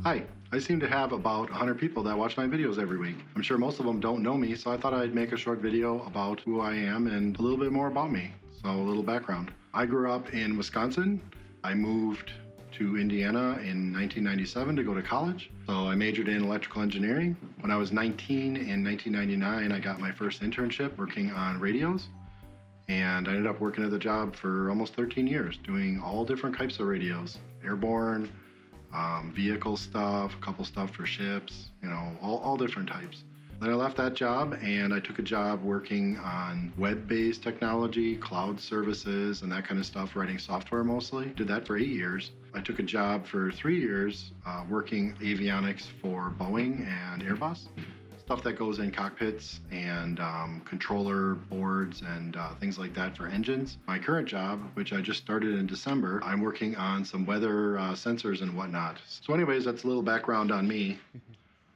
Hi, I seem to have about 100 people that watch my videos every week. I'm sure most of them don't know me, so I thought I'd make a short video about who I am and a little bit more about me. So a little background. I grew up in Wisconsin. I moved to Indiana in 1997 to go to college. So I majored in electrical engineering. When I was 19 in 1999, I got my first internship working on radios. And I ended up working at the job for almost 13 years, doing all different types of radios, airborne, vehicle stuff, a couple stuff for ships, all different types. Then I left that job and I took a job working on web-based technology, cloud services, and that kind of stuff, writing software mostly. Did that for 8 years. I took a job for 3 years working avionics for Boeing and Airbus. Stuff that goes in cockpits and controller boards and things like that for engines. My current job, which I just started in December, I'm working on some weather sensors and whatnot. So anyways, that's a little background on me.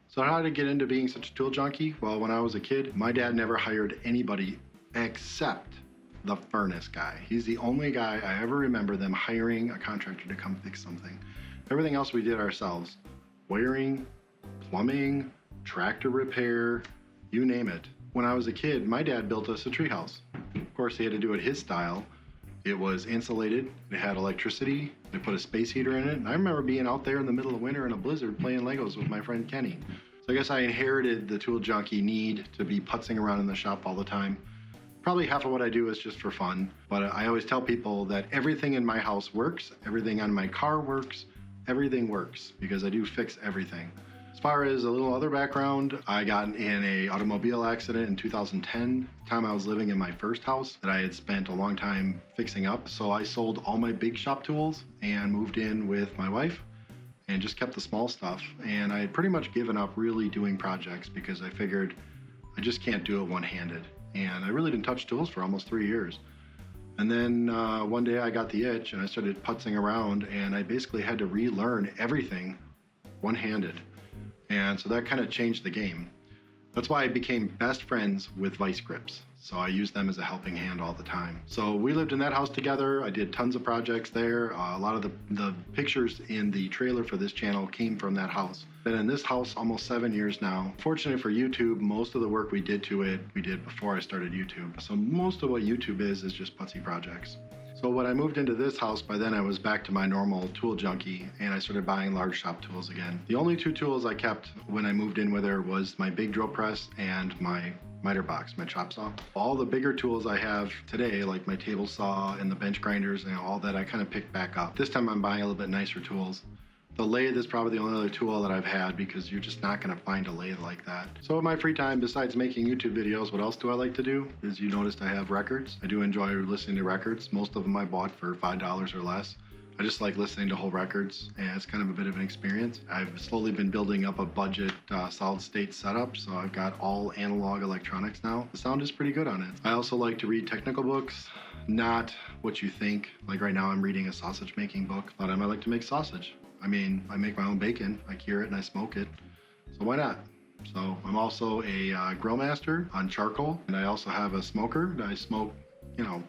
So how did I get into being such a tool junkie? Well, when I was a kid, my dad never hired anybody except the furnace guy. He's the only guy I ever remember them hiring a contractor to come fix something. Everything else we did ourselves. Wiring, plumbing, tractor repair, you name it. When I was a kid, my dad built us a treehouse. Of course, he had to do it his style. It was insulated, it had electricity, they put a space heater in it, and I remember being out there in the middle of winter in a blizzard playing Legos with my friend Kenny. So I guess I inherited the tool junkie need to be putzing around in the shop all the time. Probably half of what I do is just for fun, but I always tell people that everything in my house works, everything on my car works, everything works, because I do fix everything. As far as a little other background, I got in an automobile accident in 2010, the time I was living in my first house that I had spent a long time fixing up. So I sold all my big shop tools and moved in with my wife and just kept the small stuff. And I had pretty much given up really doing projects because I figured I just can't do it one-handed. And I really didn't touch tools for almost 3 years. And then one day I got the itch and I started putzing around and I basically had to relearn everything one-handed. And so that kind of changed the game. That's why I became best friends with vice grips. So I used them as a helping hand all the time. So we lived in that house together. I did tons of projects there. A lot of the pictures in the trailer for this channel came from that house. Been in this house almost 7 years now. Fortunately for YouTube, most of the work we did to it, we did before I started YouTube. So most of what YouTube is just putsy projects. So when I moved into this house, by then I was back to my normal tool junkie and I started buying large shop tools again. The only two tools I kept when I moved in with her was my big drill press and my miter box, my chop saw. All the bigger tools I have today, like my table saw and the bench grinders and all that, I kind of picked back up. This time I'm buying a little bit nicer tools. The lathe is probably the only other tool that I've had because you're just not going to find a lathe like that. So in my free time, besides making YouTube videos, what else do I like to do? As you noticed, I have records. I do enjoy listening to records. Most of them I bought for $5 or less. I just like listening to whole records, and it's kind of a bit of an experience. I've slowly been building up a budget solid state setup, so I've got all analog electronics now. The sound is pretty good on it. I also like to read technical books, not what you think. Like right now I'm reading a sausage making book, but I might like to make sausage. I mean, I make my own bacon, I cure it and I smoke it, so why not? So I'm also a grill master on charcoal, and I also have a smoker that I smoke,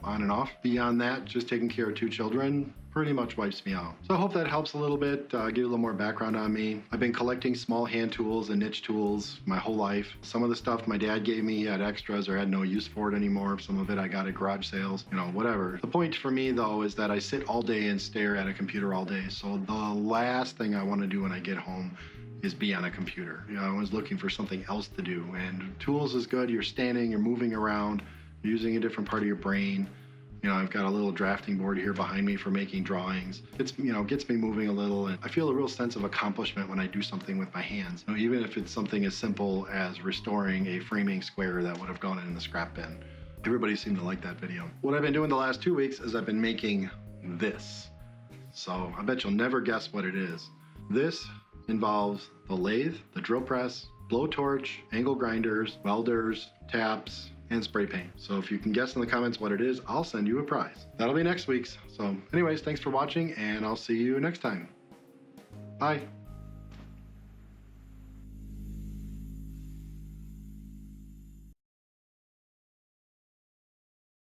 on and off. Beyond that, just taking care of 2 children pretty much wipes me out. So I hope that helps a little bit, give you a little more background on me. I've been collecting small hand tools and niche tools my whole life. Some of the stuff my dad gave me had extras or had no use for it anymore. Some of it I got at garage sales, whatever. The point for me though is that I sit all day and stare at a computer all day. So the last thing I want to do when I get home is be on a computer. I was looking for something else to do, and tools is good. You're standing, you're moving around, you're using a different part of your brain. I've got a little drafting board here behind me for making drawings. It's, gets me moving a little, and I feel a real sense of accomplishment when I do something with my hands. Even if it's something as simple as restoring a framing square that would have gone in the scrap bin. Everybody seemed to like that video. What I've been doing the last 2 weeks is I've been making this. So I bet you'll never guess what it is. This involves the lathe, the drill press, blowtorch, angle grinders, welders, taps, and spray paint. So if you can guess in the comments what it is, I'll send you a prize. That'll be next week's. So anyways, thanks for watching, and I'll see you next time. Bye.